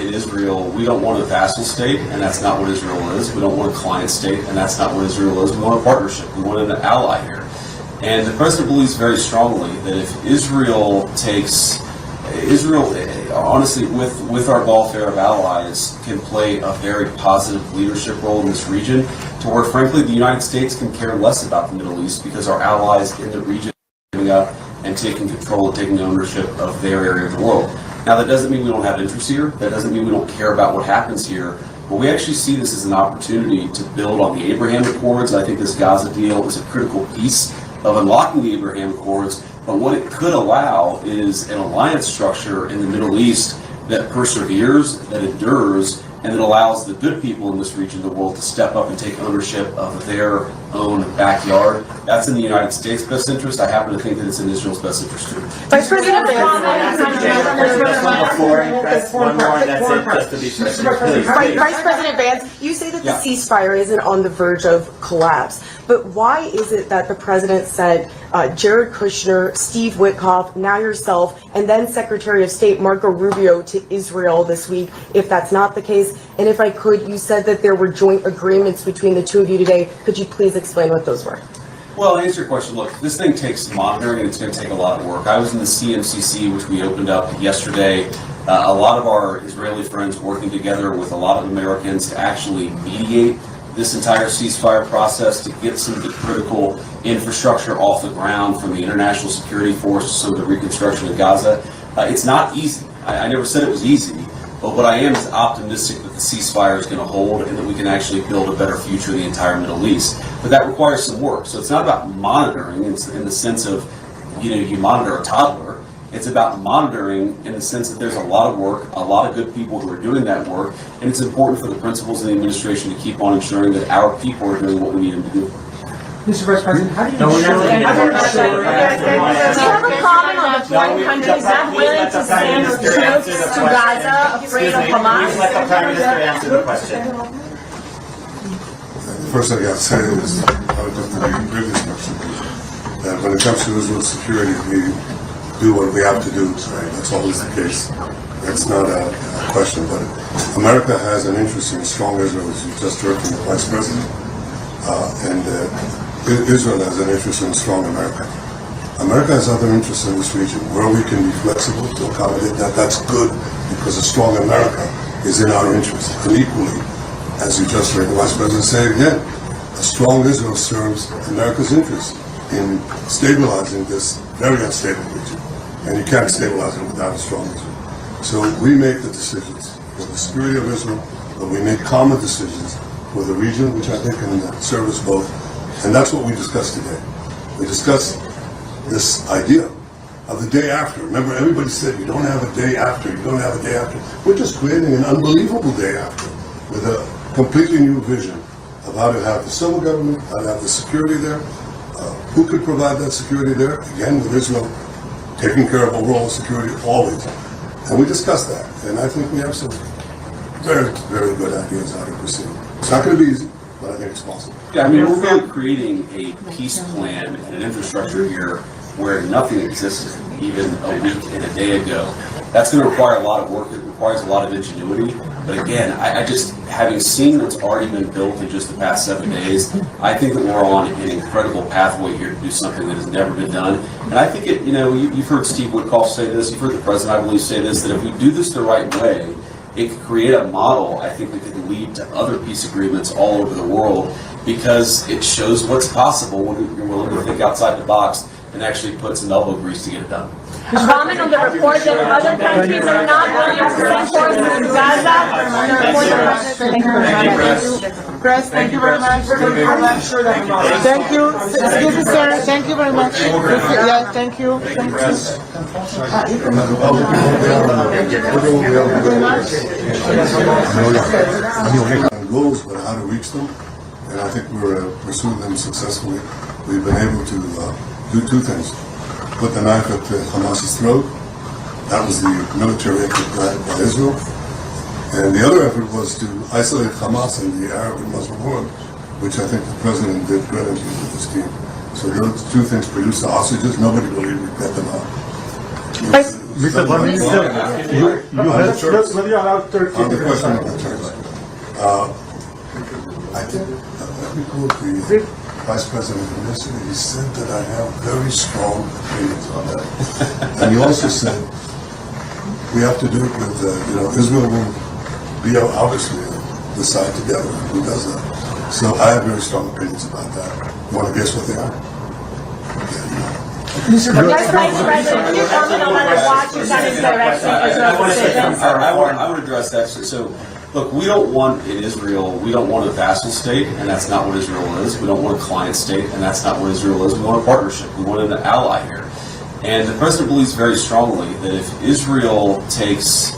in Israel, we don't want a vassal state, and that's not what Israel is. We don't want a client state, and that's not what Israel is. We want a partnership. We want an ally here. And the president believes very strongly that if Israel honestly, with our Gulf Arab allies, can play a very positive leadership role in this region, to where, frankly, the United States can care less about the Middle East because our allies in the region are giving up and taking control and taking ownership of their area of the world. Now, that doesn't mean we don't have interest here. That doesn't mean we don't care about what happens here. But we actually see this as an opportunity to build on the Abraham Accords. I think this Gaza deal is a critical piece of unlocking the Abraham Accords. But what it could allow is an alliance structure in the Middle East that perseveres, that endures, and that allows the good people in this region of the world to step up and take ownership of their own backyard. That's in the United States' best interest. I happen to think that it's in Israel's best interest too. Vice President Vance. Vice President Vance, you say that the ceasefire isn't on the verge of collapse, but why is it that the president sent Jared Kushner, Steve Witkoff, now yourself, and then Secretary of State Marco Rubio to Israel this week, if that's not the case? And if I could, you said that there were joint agreements between the two of you today. Could you please explain what those were? Well, to answer your question, look, this thing takes monitoring and it's going to take a lot of work. I was in the CMCC, which we opened up yesterday. A lot of our Israeli friends working together with a lot of Americans to actually mediate this entire ceasefire process, to get some of the critical infrastructure off the ground, from the international security force to some of the reconstruction of Gaza. It's not easy. I never said it was easy. But what I am is optimistic that the ceasefire is going to hold and that we can actually build a better future in the entire Middle East. But that requires some work. So it's not about monitoring in the sense of, you monitor a toddler. It's about monitoring in the sense that there's a lot of work, a lot of good people who are doing that work, and it's important for the principals and the administration to keep on ensuring that our people are doing what we need them to do. Mr. Vice President, how do you ensure do you have a comment on the foreign countries not willing to send troops to Gaza, afraid of Hamas? Let the Prime Minister answer the question. The first thing I got to say is, relative to the previous question, that when it comes to Israel's security, we do what we have to do. Right? That's always the case. That's not a question. But America has an interest in a strong Israel, as you just heard from the Vice President, and Israel has an interest in a strong America. America has other interests in this region where we can be flexible to accommodate that. That's good, because a strong America is in our interest. And equally, as you just heard the Vice President say again, a strong Israel serves America's interest in stabilizing this very unstable region. And you can't stabilize it without a strong Israel. So we make the decisions for the security of Israel, but we make common decisions for the region, which I think can serve us both. And that's what we discussed today. We discussed this idea of the day after. Remember, everybody said you don't have a day after, you don't have a day after. We're just creating an unbelievable day after with a completely new vision of how to have the civil government, how to have the security there, who could provide that security there, again with Israel taking care of overall security always. And we discussed that, and I think we have some very, very good ideas how to proceed. It's not going to be easy, but I think it's possible. Yeah, I mean, we're really creating a peace plan and an infrastructure here where nothing existed even a week and a day ago. That's going to require a lot of work. It requires a lot of ingenuity. But again, I just, having seen what's already been built in just the past 7 days, I think that we're on an incredible pathway here to do something that has never been done. And I think you've heard Steve Witkoff say this, you've heard the president, I believe, say this, that if we do this the right way, it could create a model, I think, that could lead to other peace agreements all over the world, because it shows what's possible when you're willing to think outside the box and actually put some elbow grease to get it done. Comment on the report that other countries are not willing to send forces to Gaza. Press, thank you very much. Thank you. Excuse me, sir. Thank you very much. Yeah, thank you. Thank you. Goals, but how to reach them, and I think we're pursuing them successfully. We've been able to do two things. Put the knife at Hamas's throat. That was the military effort by Israel. And the other effort was to isolate Hamas in the Arab and Muslim world, which I think the president did brilliantly with his team. So those two things produced the hostages. Nobody believed we'd get them out. Mr. Prime Minister, you have Turks. Will you allow Turkey On to the question of respond? the Turks, I think let me quote the Vice President yesterday. He said that I have very strong opinions on that. And he also said we have to do it with, Israel will be obviously decide together who does that. So I have very strong opinions about that. You want to guess what they are? Vice President, can you comment on whether Washington is directing Israel's decisions? I want to address that. So, look, we don't want in Israel, we don't want a vassal state, and that's not what Israel is. We don't want a client state, and that's not what Israel is. We want a partnership. We want an ally here. And the president believes very strongly that if Israel takes,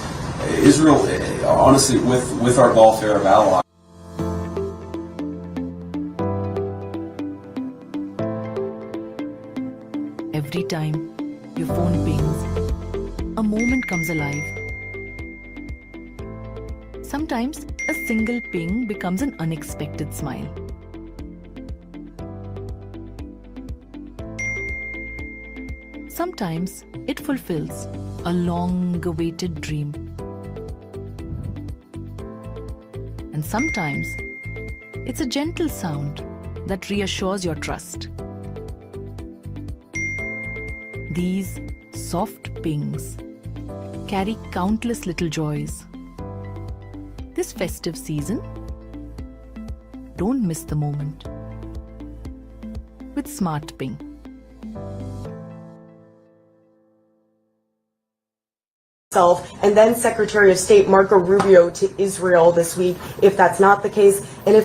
honestly, with our Gulf Arab allies, Every time your phone pings, a moment comes alive. Sometimes a single ping becomes an unexpected smile. Sometimes it fulfills a long-awaited dream. And sometimes it's a gentle sound that reassures your trust. These soft pings carry countless little joys. This festive season, don't miss the moment with Smart Ping. And then Secretary of State Marco Rubio to Israel this week, if that's not the case, and if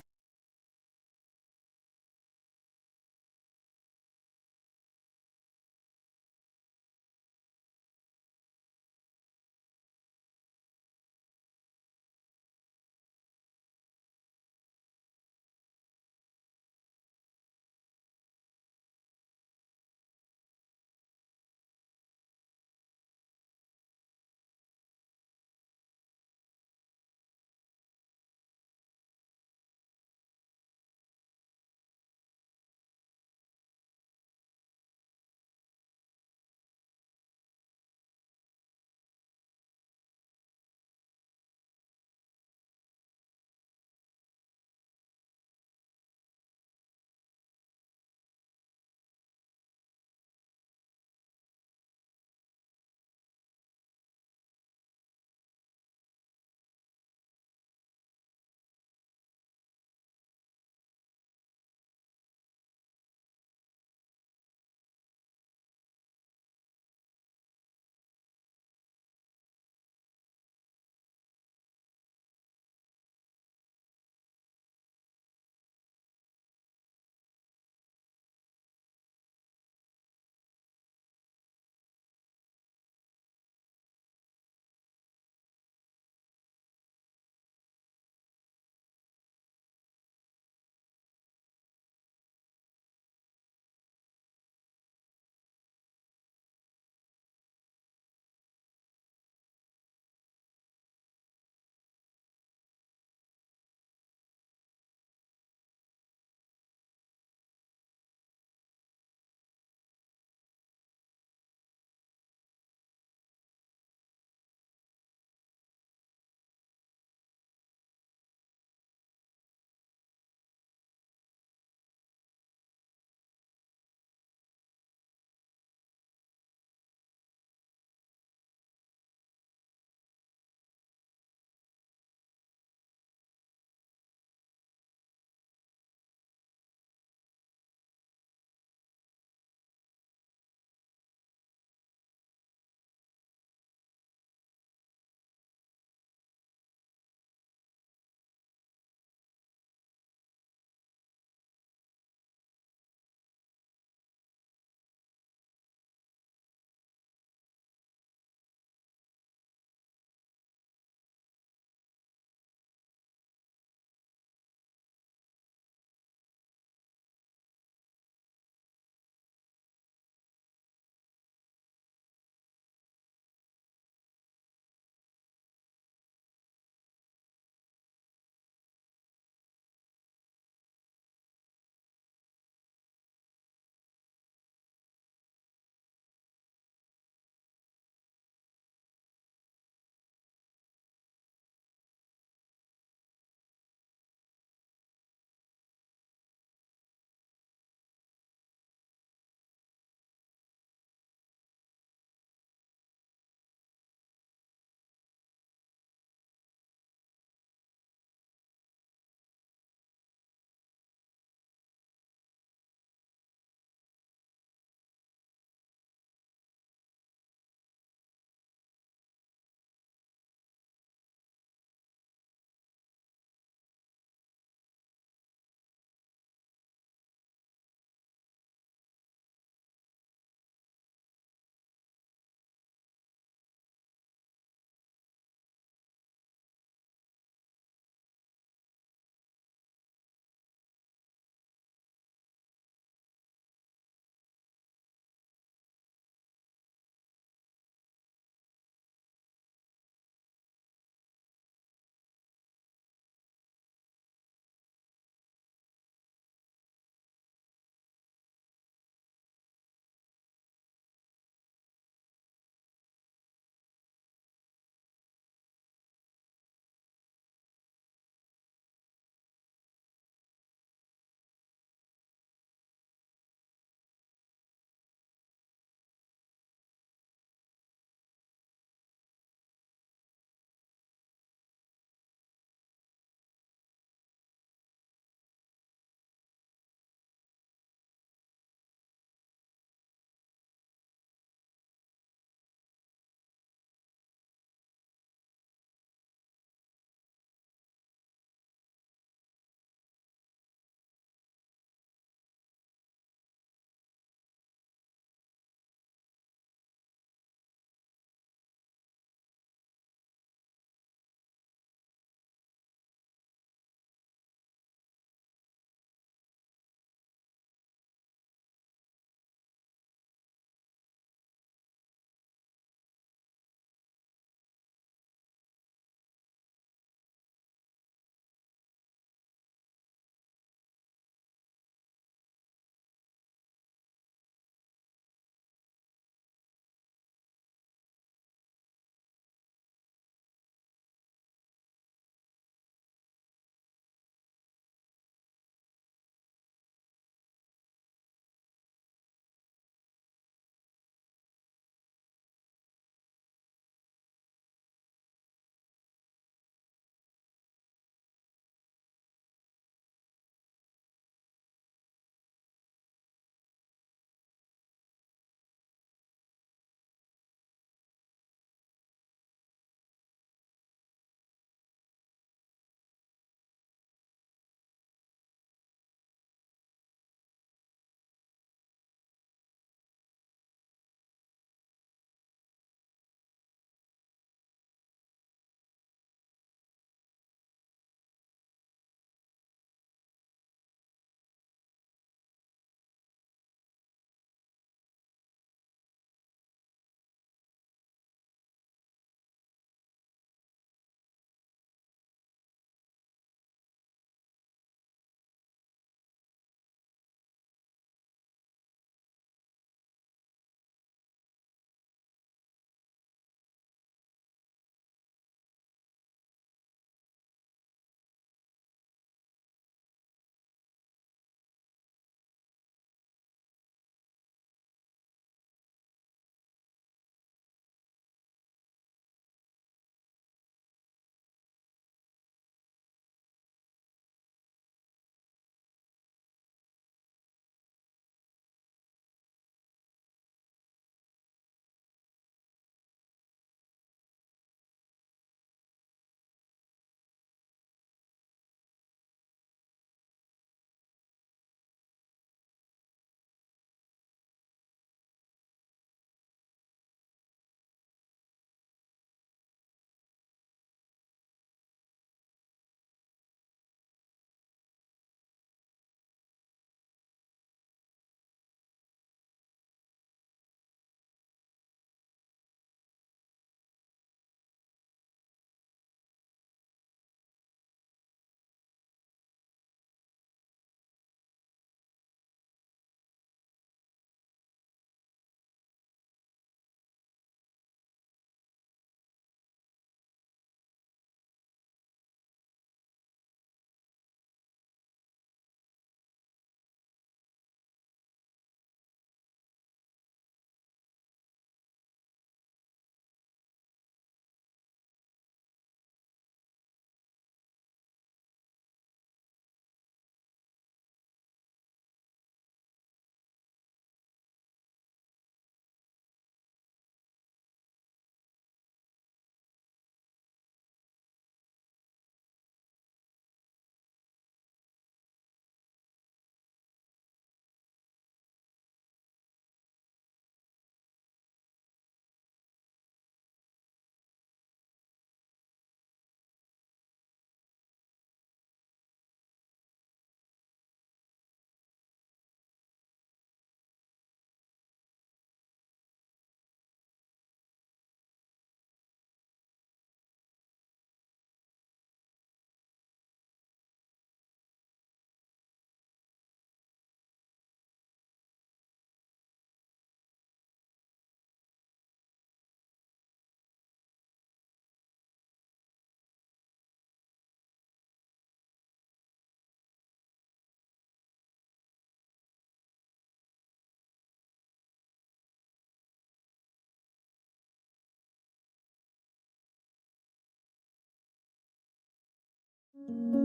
you.